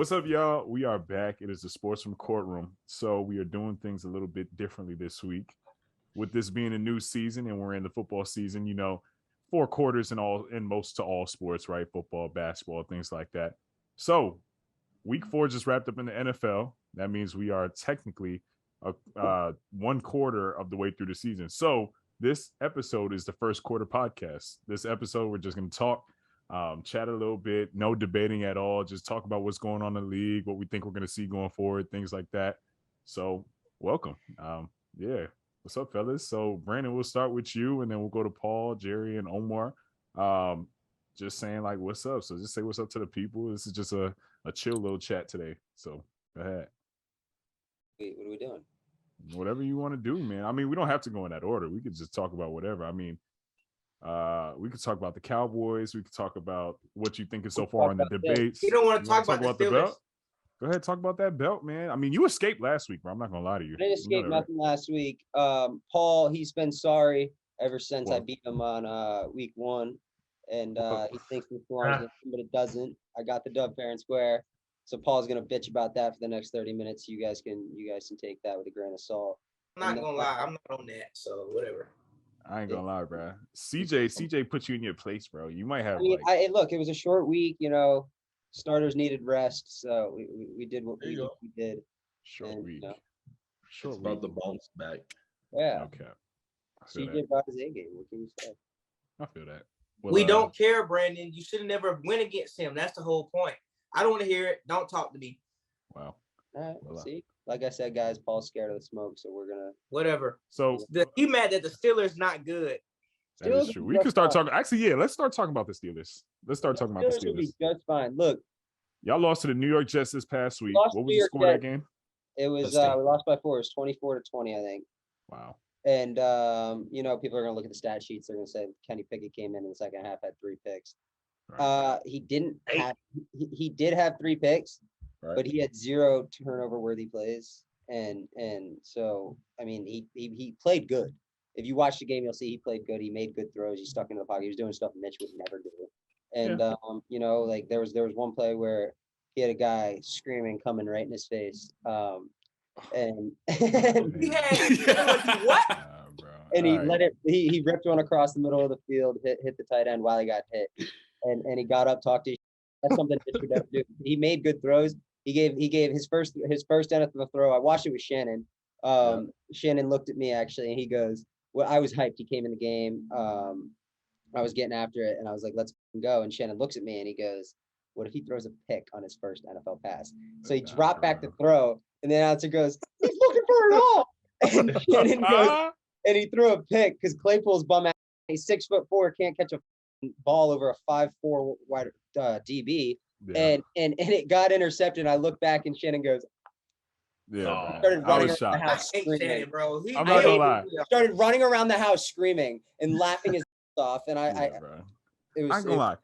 What's up, y'all? We are back. It is the Sportsroom Courtroom. So we are doing things a little bit differently this week. With this being a new season and we're in the football season, 4 quarters in most to all sports, right? Football, basketball, things like that. So week 4 just wrapped up in the NFL. That means we are technically 1/4 of the way through the season. So this episode is the first quarter podcast. This episode, we're just going to talk, chat a little bit, no debating at all. Just talk about what's going on in the league, what we think we're going to see going forward, things like that. So welcome. Yeah. What's up, fellas? So Brandon, we'll start with you and then we'll go to Paul, Jerry, and Omar. Just saying like, what's up? So just say what's up to the people. This is just a chill little chat today. So go ahead. Wait, what are we doing? Whatever you want to do, man. I mean, we don't have to go in that order. We could just talk about whatever. I mean, we could talk about the Cowboys. We could talk about what you think is so far in the debates. You don't want to talk about the belt? Go ahead, talk about that belt, man. I mean, you escaped last week, bro. I'm not gonna lie to you. I didn't escape nothing last week. Paul, he's been sorry ever since I beat him on week 1, and he thinks he belongs, but it doesn't. I got the dub fair and square, so Paul's gonna bitch about that for the next 30 minutes. You guys can take that with a grain of salt. I'm not gonna lie, I'm not on that, so whatever. I ain't gonna lie, bro. CJ put you in your place, bro. You might have. Look, it was a short week, Starters needed rest, so we did what we did. Short week. Short week. About the bounce back. Yeah. Okay. CJ brought his A game. What can you say? I feel that. Well, we don't care, Brandon. You should have never went against him. That's the whole point. I don't want to hear it. Don't talk to me. Wow. All right. Well, see, like I said, guys, Paul's scared of the smoke, so we're gonna whatever. So he mad that the Steelers not good. That is true. We can start talking. Actually, yeah, let's start talking about the Steelers. Let's start talking about the Steelers. Will be just fine. Look, y'all lost to the New York Jets this past week. What was the score of that game? It was we lost by 4. It was 24-20, I think. Wow. And people are gonna look at the stat sheets. They're gonna say Kenny Pickett came in the second half, had 3 picks. Right. He did have 3 picks, right, but he had 0 turnover-worthy plays, and so I mean he played good. If you watch the game, you'll see he played good. He made good throws. He stuck into the pocket. He was doing stuff Mitch would never do. And like there was one play where he had a guy screaming, coming right in his face. And he had what? And he let it. He ripped one across the middle of the field, hit the tight end while he got hit, and he got up, talked to. That's something Mitch would never do. He made good throws. He gave his first NFL throw. I watched it with Shannon. Shannon looked at me actually, and he goes, "Well, I was hyped. He came in the game. I was getting after it, and I was like, let's go." And Shannon looks at me, and he goes, "What if he throws a pick on his first NFL pass?" So he dropped back to throw, and the announcer goes, "He's looking for it all." And Shannon goes, and he threw a pick because Claypool's bum ass. He's 6'4", can't catch a ball over a 5'4" wide DB, and it got intercepted. I look back, and Shannon goes, "Yeah." Started running around the house screaming, bro. I'm not gonna lie. Started running around the house screaming and laughing his off, and it was. I ain't gonna lie.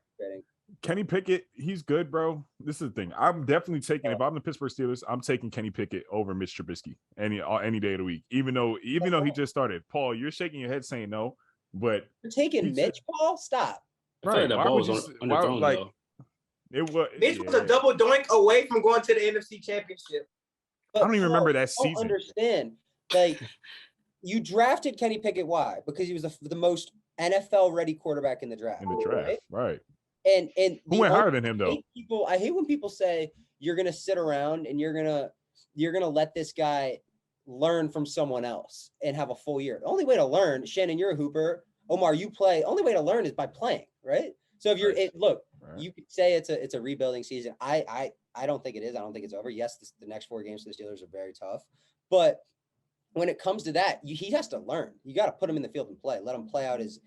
Kenny Pickett, he's good, bro. This is the thing. I'm definitely taking. If I'm the Pittsburgh Steelers, I'm taking Kenny Pickett over Mitch Trubisky any day of the week. Even though he just started. Paul, you're shaking your head saying no, but you're taking Mitch. Paul, stop. Right? That ball was on the throne, like it was. Mitch was a double doink away from going to the NFC Championship. I don't even remember that season. I don't understand. Like, you drafted Kenny Pickett. Why? Because he was the most NFL-ready quarterback in the draft. Right. And who went higher than him though? I hate when people say you're gonna sit around and you're gonna let this guy learn from someone else and have a full year. The only way to learn, Shannon, you're a hooper. Omar, you play. Only way to learn is by playing, right? So if you're you could say it's a rebuilding season. I don't think it is. I don't think it's over. Yes, the next 4 games for the Steelers are very tough, but when it comes to that, he has to learn. You got to put him in the field and play. Let him play out his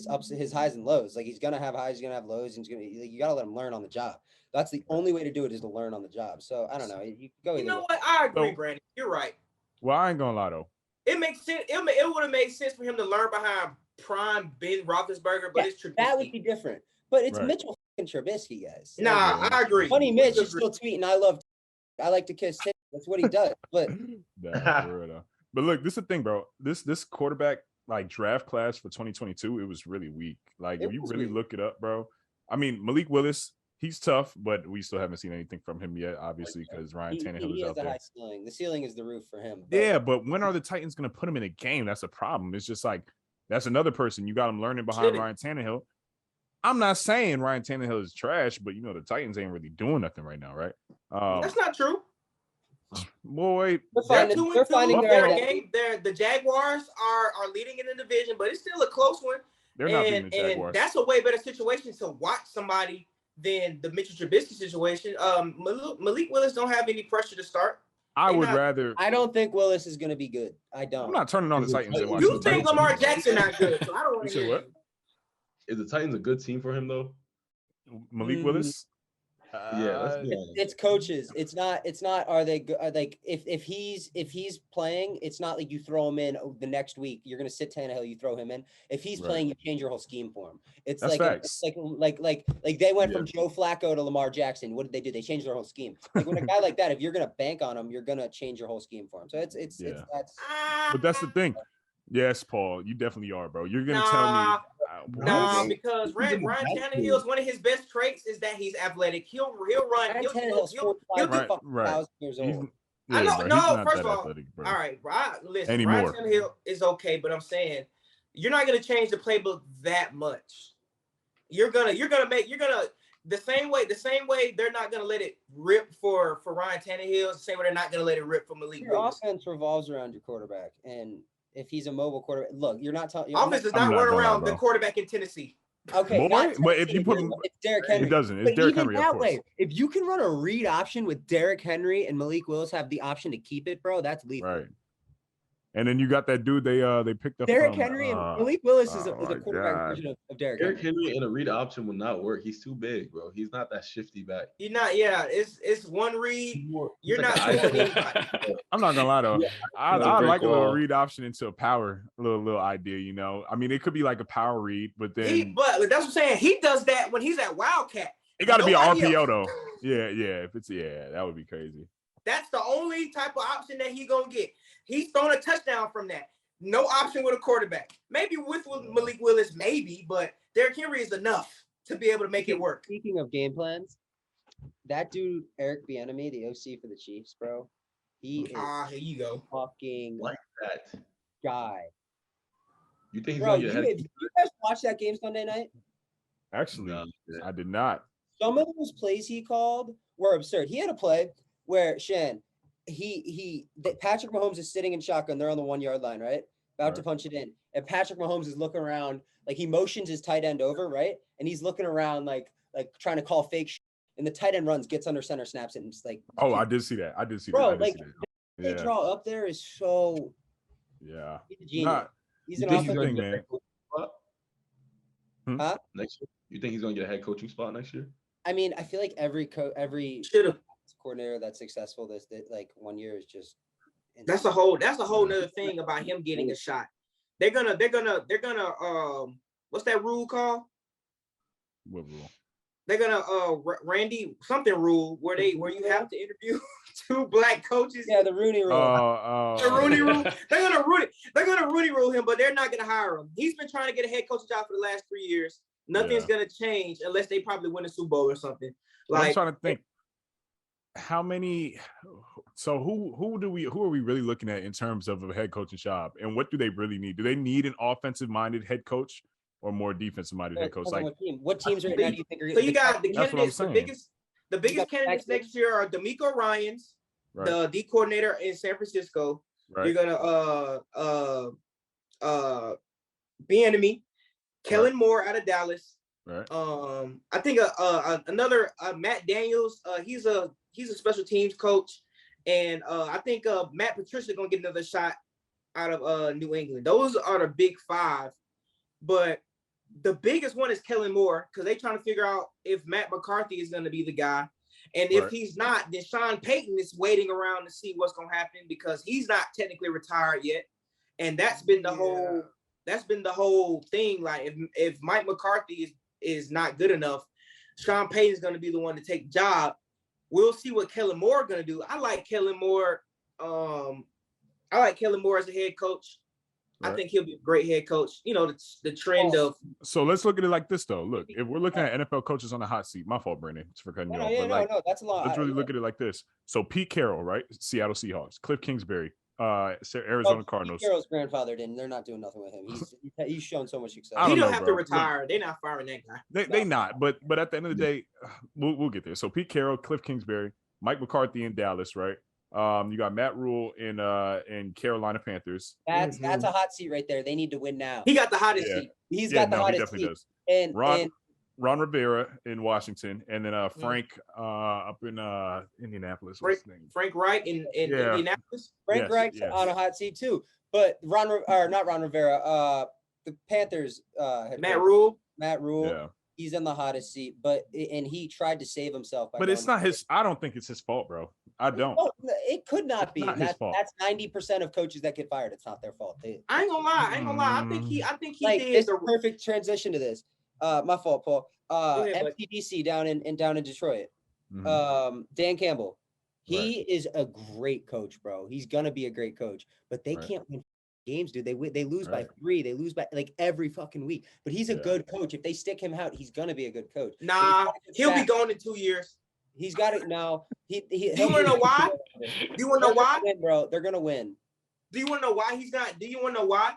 ups, his highs and lows. Like, he's gonna have highs, he's gonna have lows, and you got to let him learn on the job. That's the only way to do it, is to learn on the job. So I don't know. You go. You know what? I agree, Brandon. You're right. Well, I ain't gonna lie though. It makes sense. It would have made sense for him to learn behind prime Ben Roethlisberger, but it's Trubisky. That would be different. But it's Mitchell and Trubisky, guys. Nah, I agree. Funny Mitch is still tweeting, I like to kiss him. That's what he does. But but look, this is the thing, bro. This quarterback like draft class for 2022, it was really weak. Like, if you really look it up, bro. I mean, Malik Willis, he's tough, but we still haven't seen anything from him yet, obviously, because Ryan Tannehill is out there. High ceiling. The ceiling is the roof for him. But... Yeah, but when are the Titans going to put him in a game? That's a problem. It's just like, that's another person. You got him learning behind Ryan Tannehill. I'm not saying Ryan Tannehill is trash, but the Titans ain't really doing nothing right now, right? That's not true. Boy, they're finding their game. The Jaguars are leading in the division, but it's still a close one. They're not beating the Jaguars. And that's a way better situation to watch somebody than the Mitchell Trubisky situation. Malik Willis don't have any pressure to start. I don't think Willis is going to be good. I don't. I'm not turning on the Titans. You think Lamar Jackson not good? So I don't want to hear what. Is the Titans a good team for him though? Malik Willis. It's coaches. It's not. Are they like if he's playing? It's not like you throw him in the next week. You're gonna sit Tannehill. You throw him in. If he's playing, you change your whole scheme for him. It's like they went from Joe Flacco to Lamar Jackson. What did they do? They changed their whole scheme. Like when a guy like that, if you're gonna bank on him, you're gonna change your whole scheme for him. So it's But that's the thing. Yes, Paul, you definitely are, bro. You're gonna tell me. No, because Ryan Tannehill's one of his best traits is that he's athletic. He'll run. He'll do 1,000 years old. I know. No, first of all, all right, listen. Ryan Tannehill is okay, but I'm saying you're not gonna change the playbook that much. You're gonna the same way they're not gonna let it rip for Ryan Tannehill. The same way they're not gonna let it rip for Malik Willis. Your offense revolves around your quarterback, and if he's a mobile quarterback, look, you're not telling. Offense does not run around the quarterback in Tennessee. Okay, but if you put him, it's Derrick Henry. It doesn't. It's Derrick Henry. That way, if you can run a read option with Derrick Henry and Malik Willis have the option to keep it, bro, that's lethal. Right. And then you got that dude they picked up. Derrick Henry and Malik Willis is a quarterback version of Derrick Henry. Derrick Henry in a read option will not work. He's too big, bro. He's not that shifty back. You're not. Yeah, it's one read. You're not. I'm not gonna lie though. I like a little read option into a power little idea. I mean, it could be like a power read, but then. But that's what I'm saying. He does that when he's at Wildcat. It got to be an RPO though. Yeah. If it's that would be crazy. That's the only type of option that he gonna get. He's thrown a touchdown from that. No option with a quarterback. Maybe with Malik Willis, maybe, but Derrick Henry is enough to be able to make it work. Speaking of game plans, that dude Eric Bieniemy, the OC for the Chiefs, bro, he is here you go. Fucking like that guy. You think he's gonna get ahead? Did you guys watch that game Sunday night? Actually, no, I did not. Some of those plays he called were absurd. He had a play where Patrick Mahomes is sitting in shotgun. They're on the 1 yard line, right? About to punch it in. And Patrick Mahomes is looking around, like he motions his tight end over, right? And he's looking around like trying to call fake shit. And the tight end runs, gets under center, snaps it, and it's like. Oh, I did see that. Bro, they draw up there is so. Yeah. He's a genius. He's an offensive man. Huh? Next year, you think he's gonna get a head coaching spot next year? I mean, I feel like every coordinator that's successful this like 1 year is just that's a whole nother thing about him getting a shot. They're gonna what's that rule called? What rule? They're gonna Randy something rule where you have to interview two black coaches. Yeah, the Rooney rule. The Rooney rule. They're gonna Rooney rule him, but they're not gonna hire him. He's been trying to get a head coaching job for the last 3 years. Nothing's gonna change unless they probably win a Super Bowl or something. I'm trying to think. How many? So who are we really looking at in terms of a head coaching job, and what do they really need? Do they need an offensive-minded head coach or more defensive-minded head coach? Like what teams right now do you think are? So you got the candidates. The biggest candidates next year are D'Amico Ryans, the D coordinator in San Francisco. Right. You're gonna Bieniemy, Kellen Moore out of Dallas. Right. I think another Matt Daniels. He's a special teams coach, and I think Matt Patricia gonna get another shot out of New England. Those are the big five, but the biggest one is Kellen Moore because they're trying to figure out if Matt McCarthy is gonna be the guy, and if he's not, then Sean Payton is waiting around to see what's gonna happen because he's not technically retired yet, and that's been the whole thing. Like if Mike McCarthy is not good enough, Sean Payton is going to be the one to take the job. We'll see what Kellen Moore is going to do. I like Kellen Moore. As a head coach. I think he'll be a great head coach. You know, the trend of. So let's look at it like this, though. Look, if we're looking at NFL coaches on the hot seat, my fault, Brandon, for cutting you off. No, that's a lot. Let's really look at it like this. So Pete Carroll, right? Seattle Seahawks. Cliff Kingsbury, Arizona Cardinals. Pete Carroll's grandfathered in. They're not doing nothing with him. He's shown so much success. He don't have to retire. They're not firing that guy. They not. But at the end of the day, we'll get there. So Pete Carroll, Cliff Kingsbury, Mike McCarthy in Dallas, right? You got Matt Rule in Carolina Panthers. That's a hot seat right there. They need to win now. He got the hottest seat. He's got the hottest seat. Does. And Ron Rivera in Washington, and then Frank up in Indianapolis. Frank Reich in Indianapolis. Frank Reich's on a hot seat too. But not Ron Rivera. The Panthers. Matt Rule. Yeah. He's in the hottest seat, and he tried to save himself. But it's not his. I don't think it's his fault, bro. I don't. It could not be. That's 90% of coaches that get fired. It's not their fault. I ain't gonna lie. I think he like, did. It's a perfect transition to this. My fault, Paul. MTDC down in Detroit. Dan Campbell. He is a great coach, bro. He's gonna be a great coach, but they can't win games, dude. They lose by 3. They lose by like every fucking week. But he's a good coach. If they stick him out, he's gonna be a good coach. Nah, he'll be gone in 2 years. He's got it now. Do you want to know why? Bro, they're gonna win. Do you want to know why he's not? Do you want to know why?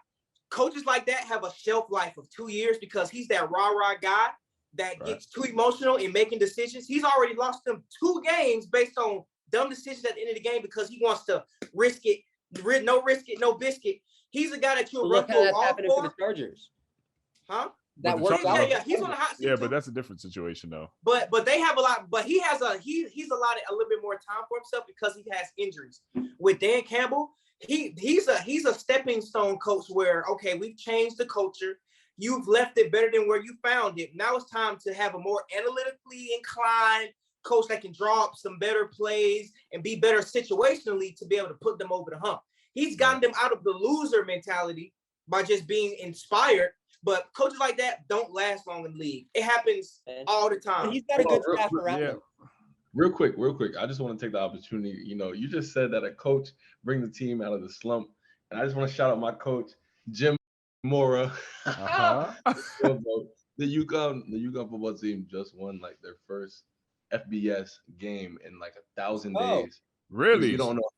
Coaches like that have a shelf life of 2 years because he's that rah-rah guy that gets too emotional in making decisions. He's already lost them 2 games based on dumb decisions at the end of the game because he wants to risk it. No risk it, no biscuit. He's a guy that you'll run for all happening for the Chargers. Huh? That works out. Yeah, he's on the hot seat. Yeah, but that's a different situation though. But they have a lot. But he's allotted a little bit more time for himself because he has injuries. With Dan Campbell, he's a stepping stone coach where we've changed the culture. You've left it better than where you found it. Now it's time to have a more analytically inclined coach that can draw up some better plays and be better situationally to be able to put them over the hump. He's gotten them out of the loser mentality by just being inspired. But coaches like that don't last long in the league. It happens all the time. He's got a good staff around him. Real quick. I just want to take the opportunity. You just said that a coach brings the team out of the slump. And I just want to shout out my coach, Jim Mora. The UConn football team just won like their first FBS game in like 1,000 days. Really? You don't know.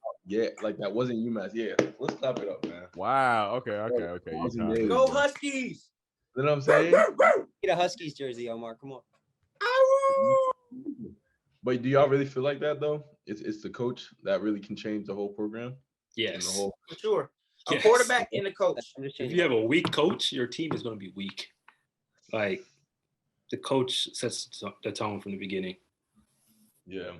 Like that wasn't UMass. Yeah, let's clap it up, man. Wow. Okay. Go Huskies. You know what I'm saying? Get a Huskies jersey, Omar. Come on. But do y'all really feel like that though? It's the coach that really can change the whole program. Yes, for sure. A quarterback and a coach. If you have a weak coach, your team is going to be weak. Like the coach sets the tone from the beginning. Yeah.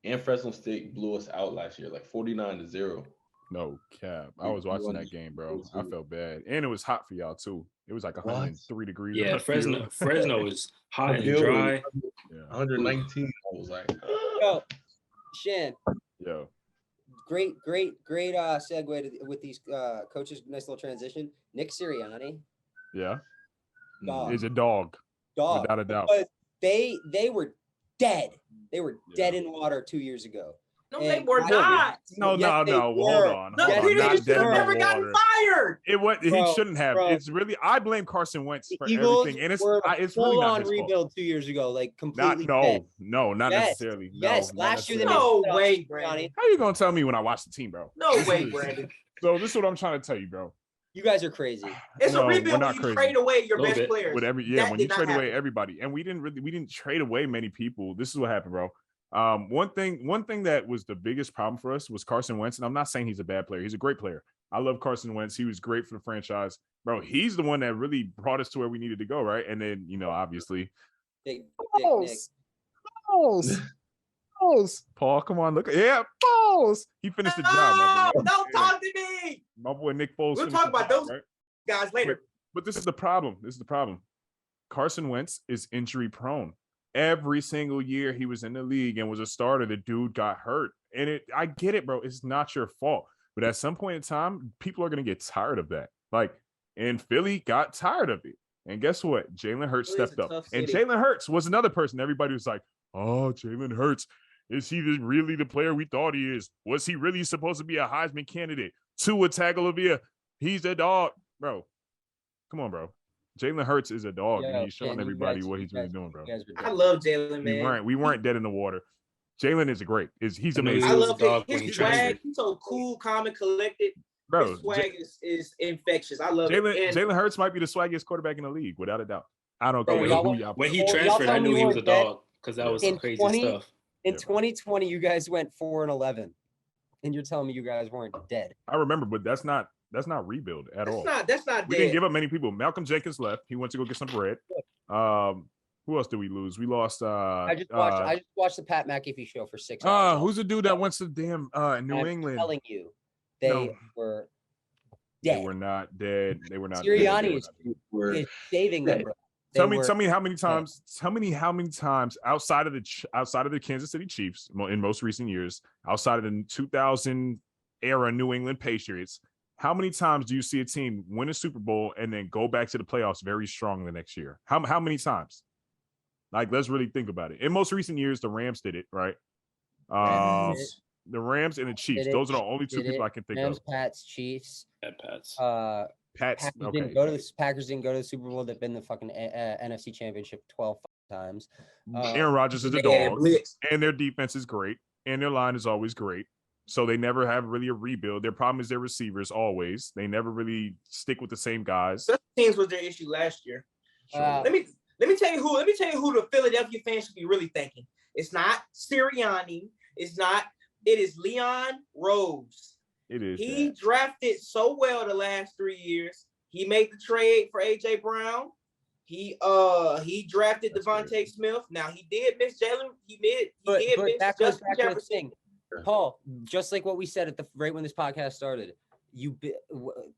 And Fresno State blew us out last year, like 49-0. No cap. I was watching that game, bro. I felt bad. And it was hot for y'all too. It was like 103 degrees. Yeah, Fresno is hot and dry. 119. I was like, yo, Shan. Yo. Great segue with these coaches. Nice little transition. Nick Sirianni. Yeah. Dog. Is a dog. Without a doubt. But they were dead. They were dead in water 2 years ago. No, they were not. No. Hold on. No, he should have never gotten fired. He shouldn't have. Bro. It's really. I blame Carson Wentz for Eagles everything, and it's full really not on his rebuild fault. 2 years ago, like completely. Not necessarily. Yes, no, last year they no way, Brandon. How you gonna tell me when I watch the team, bro? No way, Brandon. So this is what I'm trying to tell you, bro. You guys are crazy. It's a rebuild when you trade away your best players. When you trade away everybody, and we didn't trade away many people. This is what happened, bro. One thing that was the biggest problem for us was Carson Wentz, and I'm not saying he's a bad player. He's a great player. I love Carson Wentz. He was great for the franchise, bro. He's the one that really brought us to where we needed to go, right? And then obviously, balls. Paul, come on, look, balls. He finished the job. Don't talk to me. My boy Nick Foles. We'll talk about those guys later. But this is the problem. Carson Wentz is injury prone. Every single year he was in the league and was a starter, the dude got hurt. And I get it, bro. It's not your fault. But at some point in time, people are going to get tired of that. And Philly got tired of it. And guess what? Jalen Hurts stepped up. And Jalen Hurts was another person. Everybody was like, oh, Jalen Hurts. Is he really the player we thought he is? Was he really supposed to be a Heisman candidate? Tua Tagovailoa. He's a dog, bro. Come on, bro. Jalen Hurts is a dog, and he's showing everybody what he's really doing, bro. I love Jalen, man. We weren't dead in the water. Jalen is great. He's amazing. I love his swag. He's so cool, calm, and collected. Bro, his swag is infectious. I love it. Jalen Hurts might be the swaggiest quarterback in the league, without a doubt. I don't care who y'all. When he transferred, I knew he was a dog because that was some crazy stuff. In 2020, you guys went 4-11, and you're telling me you guys weren't dead. I remember, but that's not rebuild at all. That's not. We didn't give up many people. Malcolm Jenkins left. He went to go get some bread. Who else did we lose? We lost. I just watched the Pat McAfee show for 6 hours. Who's the dude that went to damn New England? I'm telling you, they were dead. They were not dead. They were not. Sirianni is saving them, bro. Tell me how many times outside of the Kansas City Chiefs in most recent years, outside of the 2000 era New England Patriots, how many times do you see a team win a Super Bowl and then go back to the playoffs very strong the next year? How many times? Like, let's really think about it. In most recent years, the Rams did it, right? The Rams and the Chiefs. Those are the only two people I can think Rams, of. Pats, Chiefs. Pats. Packers didn't go to the Super Bowl. They've been the fucking NFC Championship 12 times. Aaron Rodgers is a dog, and their defense is great, and their line is always great. So they never have really a rebuild. Their problem is their receivers always. They never really stick with the same guys. Special teams was their issue last year. Let me tell you who the Philadelphia fans should be really thinking. It's not Sirianni. It is Leon Rose. It is. He drafted so well the last 3 years. He made the trade for AJ Brown. He drafted Devontae Smith. Now he did miss Jalen. He did miss Justin Jefferson. Paul, just like what we said right when this podcast started,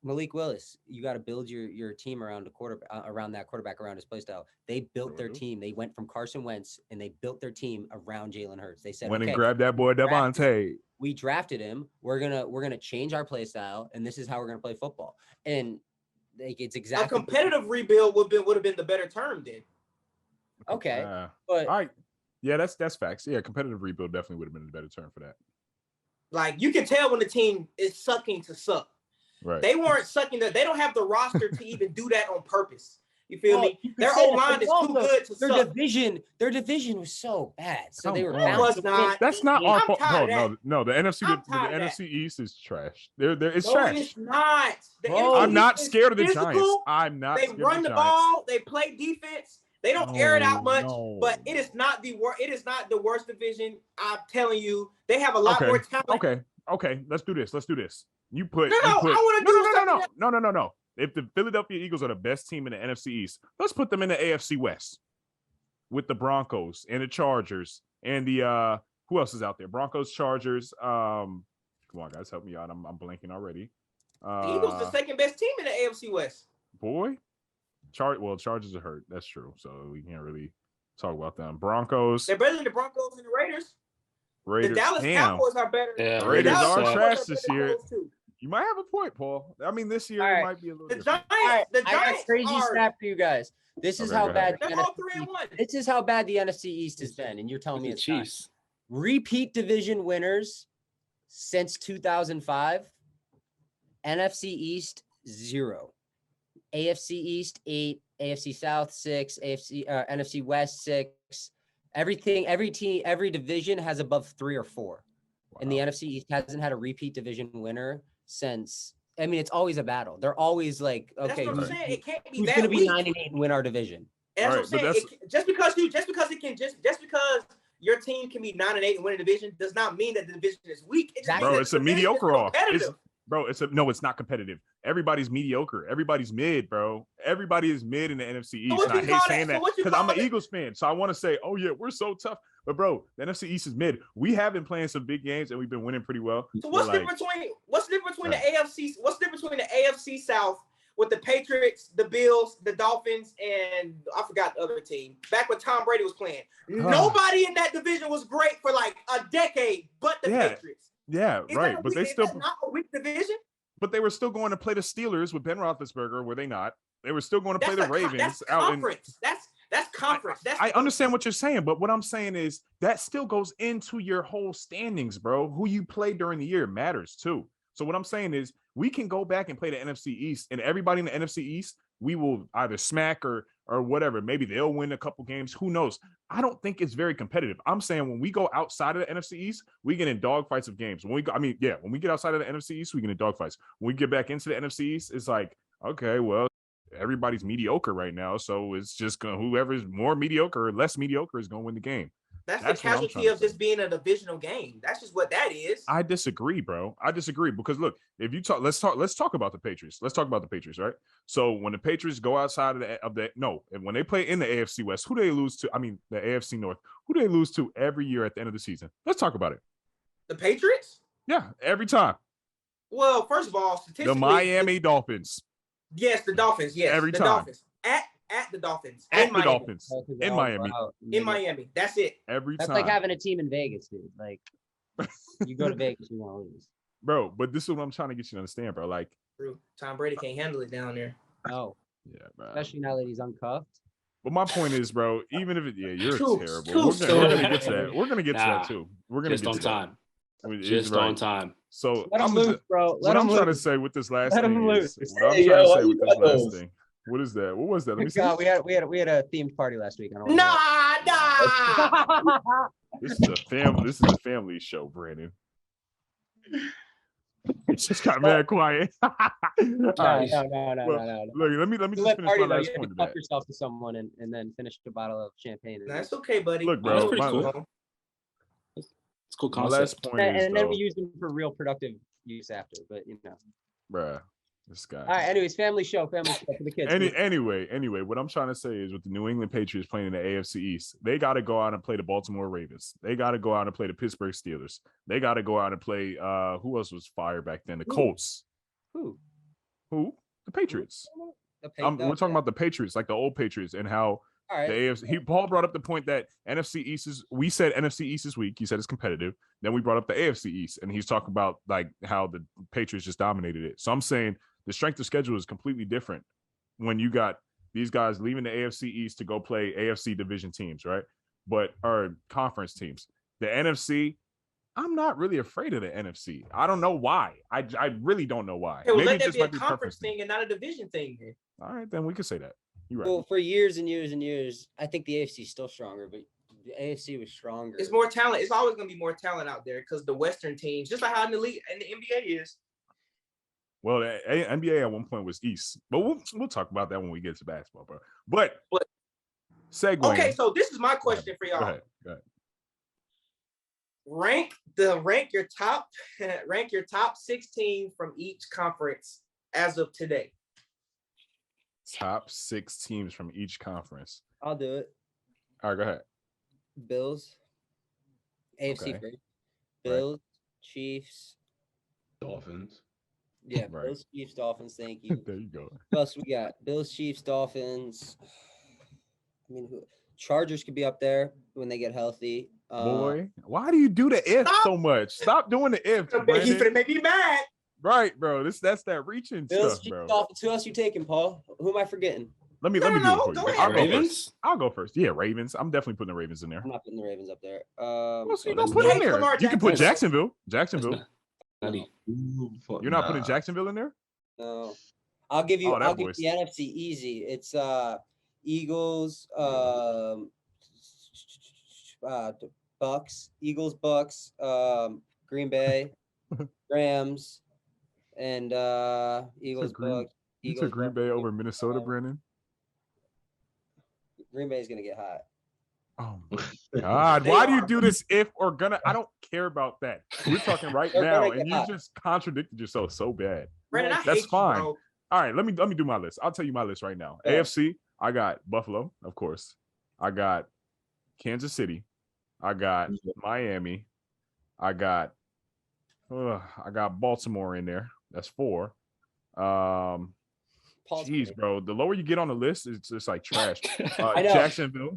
Malik Willis, you got to build your team around around that quarterback, around his play style. They built their team. They went from Carson Wentz and they built their team around Jalen Hurts. They said, went and grabbed that boy Devontae. We drafted him. We're gonna change our play style, and this is how we're gonna play football. And it's exactly a competitive rebuild would have been the better term then. Okay, but all right, yeah, that's facts. Yeah, competitive rebuild definitely would have been a better term for that. Like, you can tell when the team is sucking to suck. Right. They weren't sucking. They don't have the roster to even do that on purpose. You feel me? Their O-line is too good to suck. Their division was so bad. So they were That's not our fault. No, the NFC East is trash. It's trash. It's not. I'm not scared of the Giants. I'm not. They run the ball. They play defense. They don't air it out much, but it is not the worst. It is not the worst division. I'm telling you, they have a lot more talent. Okay. Let's do this. You put. No. If the Philadelphia Eagles are the best team in the NFC East, let's put them in the AFC West with the Broncos and the Chargers and the who else is out there? Broncos, Chargers. Come on, guys, help me out. I'm blanking already. The Eagles the second best team in the AFC West. Boy, Chargers are hurt. That's true. So we can't really talk about them. Broncos. They're better than the Broncos and the Raiders. The Dallas Cowboys are better. Yeah, Raiders are trash this year. You might have a point, Paul. I mean, this year it might be a little different. I got a crazy stat for you guys. This is how bad the NFC East has been, and you're telling me it's Chiefs. Repeat division winners since 2005. NFC East 0, AFC East 8, AFC South 6, NFC West 6. Every division has above 3 or 4. Wow. And the NFC East hasn't had a repeat division winner since. I mean, it's always a battle. They're always like, okay, who's going to be 9-8 and win our division? And that's what I'm saying. Just because your team can be 9-8 and win a division does not mean that the division is weak. It's a mediocre. It's not competitive. Everybody's mediocre. Everybody's mid, bro. Everybody is mid in the NFC East. And I hate saying that because I'm an Eagles fan. So I want to say, oh yeah, we're so tough. But bro, the NFC East is mid. We have been playing some big games and we've been winning pretty well. So what's the difference between the AFC? What's the difference between the AFC South with the Patriots, the Bills, the Dolphins, and I forgot the other team? Back when Tom Brady was playing, nobody in that division was great for like a decade, but the Patriots. Yeah, right. But they still not a weak division. But they were still going to play the Steelers with Ben Roethlisberger, were they not? They were still going to play the Ravens. That's conference. That's conference. I understand what you're saying, but what I'm saying is that still goes into your whole standings, bro. Who you play during the year matters too. So what I'm saying is we can go back and play the NFC East, and everybody in the NFC East, we will either smack or whatever. Maybe they'll win a couple games. Who knows? I don't think it's very competitive. I'm saying when we go outside of the NFC East, we get in dogfights of games. When we go, when we get outside of the NFC East, we get in dogfights. When we get back into the NFC East, it's like, okay, well, everybody's mediocre right now. So it's just whoever's more mediocre or less mediocre is going to win the game. That's the casualty of just being a divisional game. That's just what that is. I disagree, bro. I disagree because look, if you talk, let's talk about the Patriots. Let's talk about the Patriots, right? So when the Patriots go outside and when they play in the AFC West, who do they lose to? I mean, the AFC North. Who do they lose to every year at the end of the season? Let's talk about it. The Patriots? Yeah, every time. Well, first of all, statistically, the Miami Dolphins. Yes, the Dolphins. Yes, every the time. Dolphins at the Dolphins in Dolphins in Miami. In Miami. That's it. Every That's time. like having a team in Vegas, dude. Like you go to Vegas, you're gonna lose. Bro, but this is what I'm trying to get you to understand, bro. Like, true. Tom Brady can't handle it down there. No. Yeah, bro. Especially now that he's uncuffed. But my point is, bro, even if you're terrible. We're gonna get to that. We're gonna get to that too. We're gonna just get on to time. That. Just on time. So let him lose, bro. What I'm trying to say with this last thing is, what I'm trying to say with this last thing. What is that? What was that? Let me see. We had a themed party last week. Nah. This is a family show, Brandon. It just got mad quiet. No. Look, let me just finish my last point. Talk yourself to someone and then finish a bottle of champagne. That's okay, buddy. Look, bro, that's pretty cool. It's cool concept. My last point is, and then we use them for real productive use after. But bruh, this guy. All right. Anyways, family show for the kids. Anyway, what I'm trying to say is, with the New England Patriots playing in the AFC East, they got to go out and play the Baltimore Ravens. They got to go out and play the Pittsburgh Steelers. They got to go out and play. Who else was fired back then? The Colts. Who? The Patriots. We're talking about the Patriots, like the old Patriots, and how. All right. The AFC. Paul brought up the point that NFC East is. We said NFC East is weak. He said it's competitive. Then we brought up the AFC East, and he's talking about like how the Patriots just dominated it. So I'm saying the strength of schedule is completely different when you got these guys leaving the AFC East to go play AFC division teams, right? Or conference teams. The NFC, I'm not really afraid of the NFC. I don't know why. I really don't know why. Maybe let that be a conference thing and not a division thing. All right, then we could say that. You're right. Well, for years and years and years, I think the AFC is still stronger, but the AFC was stronger. It's more talent. It's always going to be more talent out there because the Western teams, just like how in the league and the NBA is. Well, the NBA at one point was East, but we'll talk about that when we get to basketball, bro. But segue. Okay, so this is my question for y'all. Go ahead. Rank your top 16 from each conference as of today. Top 6 teams from each conference. I'll do it. All right, go ahead. Bills, AFC first. Bills, Chiefs, Dolphins. Yeah, right. Bills, Chiefs, Dolphins. Thank you. There you go. What else we got? Bills, Chiefs, Dolphins. I mean, Chargers could be up there when they get healthy. Boy, why do you do the if so much? Stop doing the if. He's gonna make me mad. Right, bro. That's that reaching Bills, stuff, bro. Dolphins. Who else you taking, Paul? Who am I forgetting? Let me do it for you. I'll go first. Yeah, Ravens. I'm definitely putting the Ravens in there. I'm not putting the Ravens up there. Well, so you don't put it in there. You can put Jacksonville. No. You're not putting Jacksonville in there? No. I'll give you the NFC easy. It's Eagles, Bucks, Eagles, Bucks, Green Bay, Rams, and Eagles, Bucks. You took Green Bay over Minnesota, Brandon? Green Bay is gonna get hot. Oh my God! Why do you do this? If or gonna? I don't care about that. We're talking right now, and you just contradicted yourself so bad. Brandon, that's fine. All right, let me do my list. I'll tell you my list right now. Yeah. AFC, I got Buffalo, of course. I got Kansas City. I got Miami. I got Baltimore in there. That's 4. Jeez, bro. The lower you get on the list, it's just like trash. I know.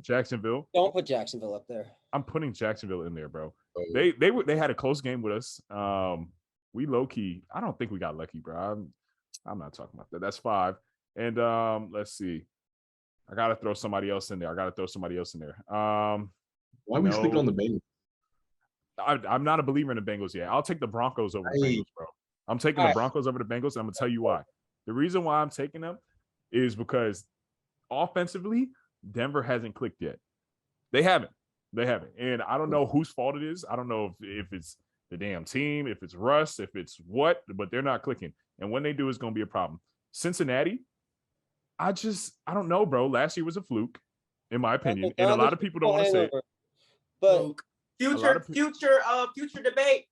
Jacksonville. Don't put Jacksonville up there. I'm putting Jacksonville in there, bro. They had a close game with us. We low key. I don't think we got lucky, bro. I'm not talking about that. That's 5. And let's see. I gotta throw somebody else in there. Why are we sleeping on the Bengals? I'm not a believer in the Bengals yet. I'll take the Broncos over the Bengals, bro. I'm taking the Broncos over the Bengals, and I'm gonna tell you why. The reason why I'm taking them is because offensively, Denver hasn't clicked yet. They haven't. And I don't know whose fault it is. I don't know if it's the damn team, if it's Russ, if it's what, but they're not clicking. And when they do, it's going to be a problem. Cincinnati, I don't know, bro. Last year was a fluke, in my opinion. And a lot of people don't want to say it. But future debate.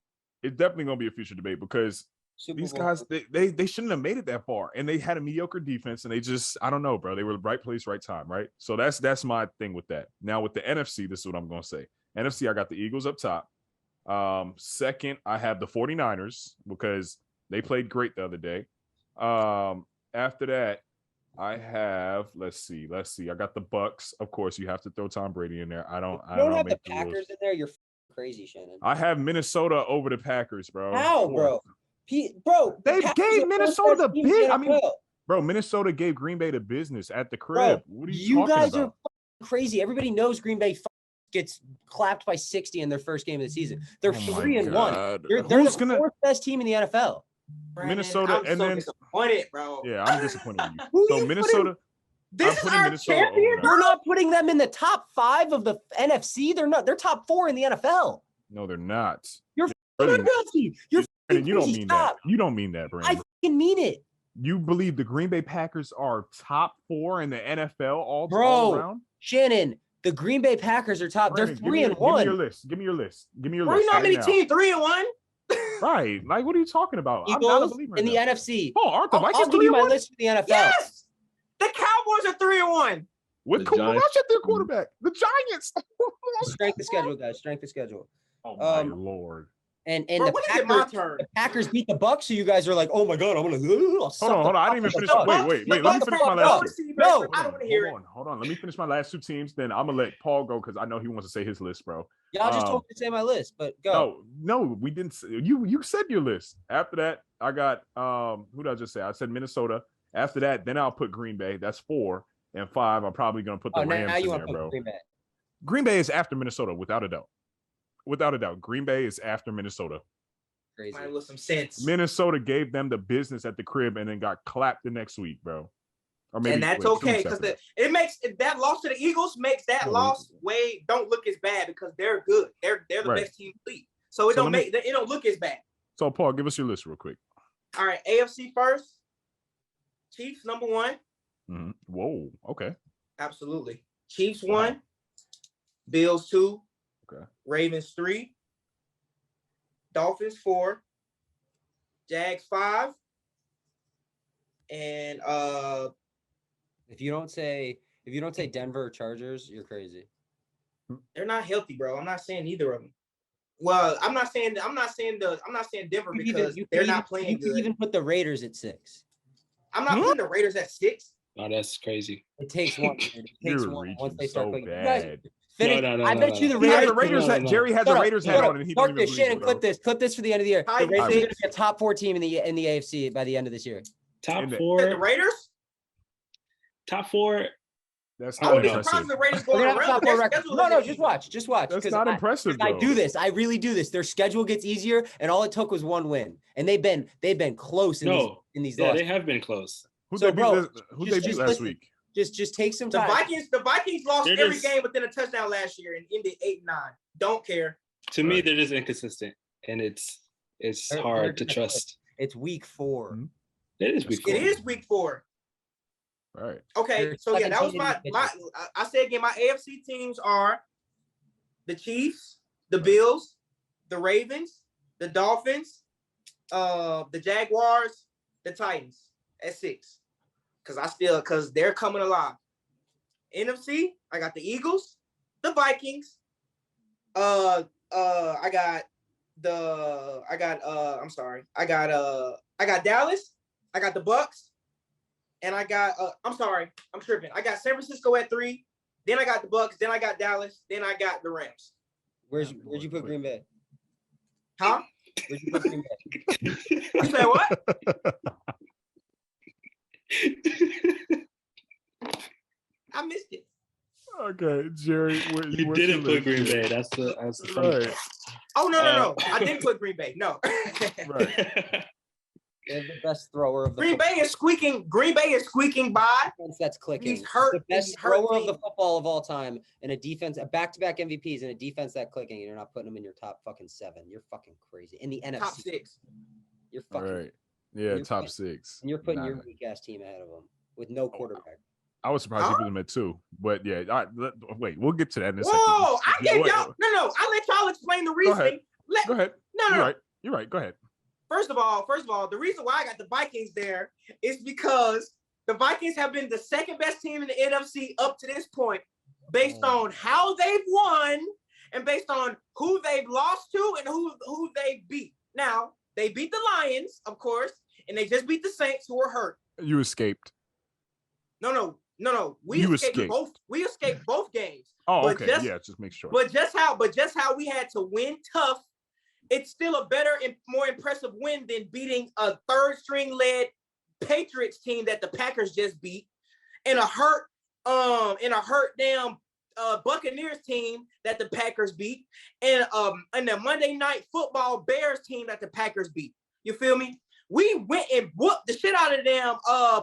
It's definitely going to be a future debate because these guys, they shouldn't have made it that far. And they had a mediocre defense, and they just, I don't know, bro. They were right place, right time, right? So that's my thing with that. Now, with the NFC, this is what I'm going to say. NFC, I got the Eagles up top. Second, I have the 49ers because they played great the other day. After that, I have, let's see. I got the Bucks. Of course, you have to throw Tom Brady in there. I don't have make the Packers in there. You're crazy, Shannon. I have Minnesota over the Packers, bro. How, bro? They gave Minnesota the big. I mean, bro, Minnesota gave Green Bay the business at the crib. Bro, what are you talking guys about? Are crazy. Everybody knows Green Bay gets clapped by 60 in their first game of the season. They're 3-1. They're the fourth best team in the NFL. Brandon, Minnesota, I'm so disappointed, bro. Yeah, I'm disappointed in you. So Minnesota. This is our champion. You're not putting them in the top 5 of the NFC. They're not. They're top 4 in the NFL. No, they're not. You're guilty. Brandon, you don't mean that. You don't mean that, Brandon. I fucking mean it. You believe the Green Bay Packers are top 4 in the NFL all around? Shannon, the Green Bay Packers are top. Brandon, they're 3-1. Give me your list. We're not many teams 3-1. Right. Like, what are you talking about? Eagles I'm not a believer in the NFC. Oh, aren't the Vikings 3-1? I'll give you my list for the NFL. Yes. The Cowboys are 3-1. With Cooper Rush at their quarterback. The Giants. Strength of schedule, guys. Strength of schedule. Oh, my Lord. And Bro, the Packers beat the Bucks, so you guys are like, oh my god, I'm gonna. Hold on. I didn't even finish. Wait. Let me finish my last two. No, I don't want to hear it. Hold on. Let me finish my last 2 teams. Then I'm gonna let Paul go because I know he wants to say his list, bro. Y'all just told me to say my list, but go. No, we didn't. You said your list. After that, I got who did I just say? I said Minnesota. After that, then I'll put Green Bay. That's 4 and 5. I'm probably gonna put the Rams in there, bro. Green Bay is after Minnesota, without a doubt. Without a doubt, Green Bay is after Minnesota. Crazy. With some sense. Minnesota gave them the business at the crib and then got clapped the next week, bro. Or maybe, and that's okay because it makes that loss to the Eagles makes that loss don't look as bad because they're good. They're the best team in the league. So it don't look as bad. So Paul, give us your list real quick. All right, AFC first. Chiefs number 1. Mm-hmm. Whoa. Okay. Absolutely. Chiefs 1. Bills 2. Okay. Ravens 3. Dolphins 4, Jags 5, and if you don't say Denver or Chargers, you're crazy. They're not healthy, bro. I'm not saying either of them. Well, I'm not saying Denver because they're not playing good. You can even put the Raiders at 6. I'm not putting the Raiders at 6. Oh, that's crazy. It takes one. It takes one once they start playing. Bad. No, I bet you the Raiders. Jerry has a Raiders hat on, and he don't even Shannon, clip this for the end of the year. The Raiders are going to be a top 4 team in the AFC by the end of this year. Top 4. The Raiders. Top 4. That's not impressive. The Raiders going around. No, just watch. That's not impressive. I do this. I really do this. Their schedule gets easier, and all it took was 1 win, and they've been close in these losses. They have been close. Who they beat last week? Just take some time. The Vikings lost every game within a touchdown last year and ended 8-9. Don't care. To me, they're just inconsistent, and it's hard to trust. It's week 4. Mm-hmm. It is week 4. It is week 4. All right. Okay, so yeah, that was my. I say again, my AFC teams are the Chiefs, the Bills, the Ravens, the Dolphins, the Jaguars, the Titans at 6. Because they're coming alive. NFC, I got the Eagles, the Vikings. I got Dallas, I got the Bucks, and I got I'm tripping. I got San Francisco at 3, then I got the Bucks, then I got Dallas, then I got the Rams. Where'd you put Green Bay? Huh? Where'd you put Green Bay? You said what? I missed it. Okay, Jerry, you didn't put Green Bay. That's the right. Oh no! I didn't put Green Bay. No. Right. They're the best thrower of the Green Bay is squeaking. Green Bay is squeaking by. defense that's clicking. He's hurt. The best He's hurt thrower of team. the football of all time, and a defense, a back-to-back MVPs, and a defense that clicking. And you're not putting them in your top fucking 7. You're fucking crazy. In the NFC, Top 6. you're fucking. Right. Yeah, top 6. And you're putting your weak ass team ahead of them with no quarterback. I was surprised you put them at 2, but yeah. Wait, we'll get to that in a Whoa! second. I gave y'all. No. I let y'all explain the reasoning. Go ahead. No. You're right. Go ahead. First of all, the reason why I got the Vikings there is because the Vikings have been the second best team in the NFC up to this point, based on how they've won and based on who they've lost to and who they beat. Now, they beat the Lions, of course, and they just beat the Saints, who were hurt. You escaped. No. We escaped both games. Oh, okay. Just make sure. But just how we had to win tough. It's still a better and more impressive win than beating a third-string led Patriots team that the Packers just beat, and a hurt damn Buccaneers team that the Packers beat, and the Monday Night Football Bears team that the Packers beat. You feel me? We went and whooped the shit out of them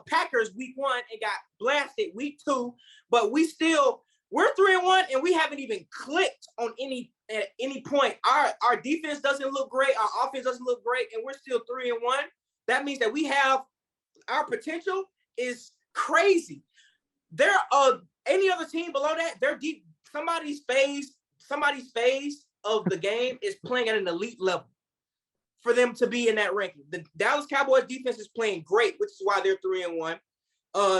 Packers week 1 and got blasted week 2, but we're 3-1 and we haven't even clicked on at any point. Our defense doesn't look great, our offense doesn't look great, and we're still 3-1. That means that we have our potential is crazy. There any other team below that, they're deep. Somebody's phase of the game is playing at an elite level for them to be in that ranking. The Dallas Cowboys defense is playing great, which is why they're 3-1.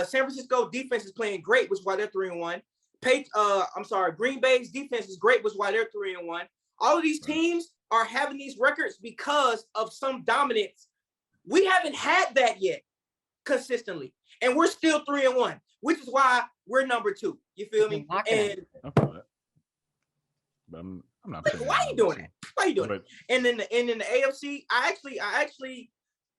San Francisco defense is playing great, which is why they're 3-1. Green Bay's defense is great, which is why they're 3-1. All of these teams are having these records because of some dominance. We haven't had that yet consistently, and we're still 3-1, which is why we're number 2. You feel me? And I'm not. Why are you doing that? Why are you doing it? And then in the AFC, I actually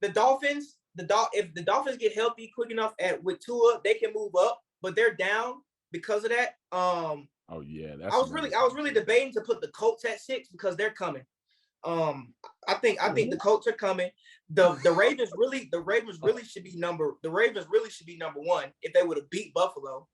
the Dolphins. If the Dolphins get healthy quick enough with Tua, they can move up, but they're down because of that. Oh yeah, I was really debating to put the Colts at 6 because they're coming. I think the Colts are coming. The Ravens really should be number 1 if they would have beat Buffalo.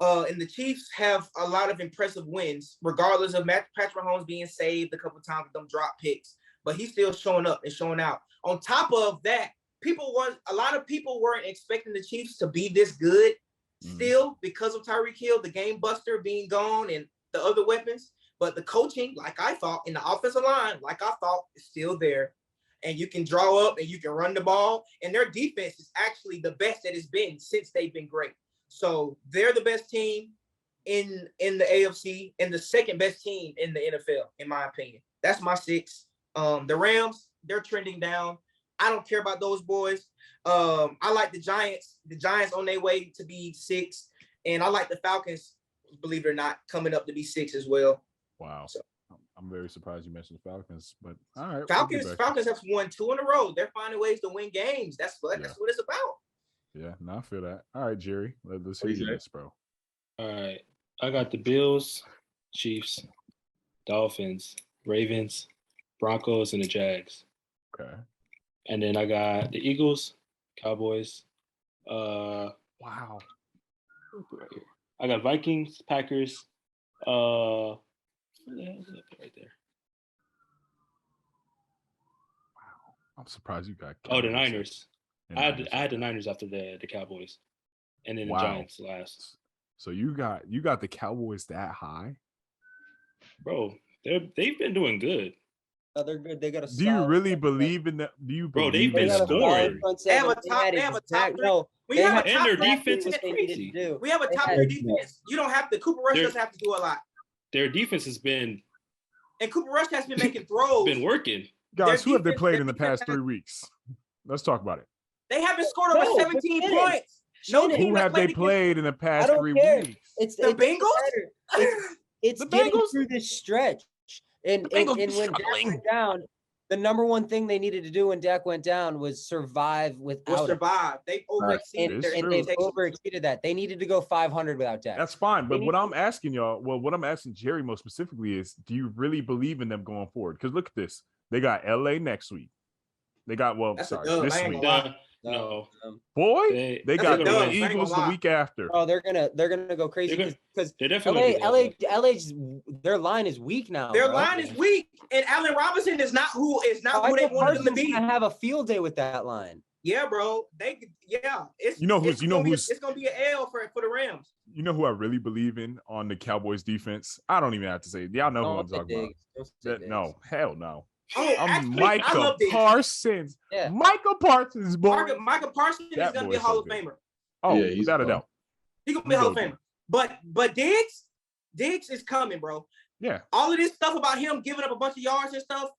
And the Chiefs have a lot of impressive wins, regardless of Patrick Mahomes being saved a couple of times with them drop picks, but he's still showing up and showing out. On top of that, a lot of people weren't expecting the Chiefs to be this good still because of Tyreek Hill, the game buster being gone, and the other weapons. But the coaching, like I thought, in the offensive line, is still there. And you can draw up and you can run the ball. And their defense is actually the best that it's been since they've been great. So they're the best team in the AFC and the second best team in the NFL, in my opinion. That's my 6. The Rams, they're trending down. I don't care about those boys. I like the Giants. The Giants on their way to be 6. And I like the Falcons, believe it or not, coming up to be 6 as well. Wow. So, I'm very surprised you mentioned the Falcons, but all right. Falcons have won 2 in a row. They're finding ways to win games. That's what it's about. Yeah, no, I feel that. All right, Jerry, let's hear this, bro. All right, I got the Bills, Chiefs, Dolphins, Ravens, Broncos, and the Jags. Okay. And then I got the Eagles, Cowboys. Wow. Right here. I got Vikings, Packers. Where the hell is it? Right there. Wow. I'm surprised you got. The Niners. I had the Niners after the Cowboys, and then the Giants last. So you got the Cowboys that high, bro? They've been doing good. Oh, they're good. They got a. Do you really believe in that? Do you? Bro, they've been scoring. They have a top 3. No, and their defense is crazy. We have a top 3 defense. You don't have to. Cooper Rush doesn't have to do a lot. Their defense has been. And Cooper Rush has been making throws. Been working. Guys, who have they played in the past 3 weeks? Let's talk about it. They haven't scored over 17 points. Who have they played in the past 3 weeks? It's the Bengals. It's the getting Bengals through this stretch. And when Dak went down, the number one thing they needed to do when Dak went down was survive without him. They overexceeded they overexceeded that. They needed to go 500 without Dak. That's fine. But what I'm asking y'all, what I'm asking Jerry most specifically is, do you really believe in them going forward? Because look at this. They got LA next week. They got That's a dub. this I ain't week. gonna lie. No. Boy, They got a the dub. Eagles the week after. Oh, they're gonna go crazy because They're definitely LA's their line is weak now. Their line is weak, and Allen Robinson is not who they wanted him to be. Gonna have a field day with that line. Yeah, bro. It's gonna be an L for the Rams. You know who I really believe in on the Cowboys defense? I don't even have to say it. Y'all know who I'm talking about. No, hell no. Oh, Micah Parsons. Yeah. Micah Parsons, boy. Micah Parsons is gonna be a Hall of Famer. Oh, yeah, without a doubt. He's gonna be a Hall of Famer. But Diggs is coming, bro. Yeah. All of this stuff about him giving up a bunch of yards and stuff,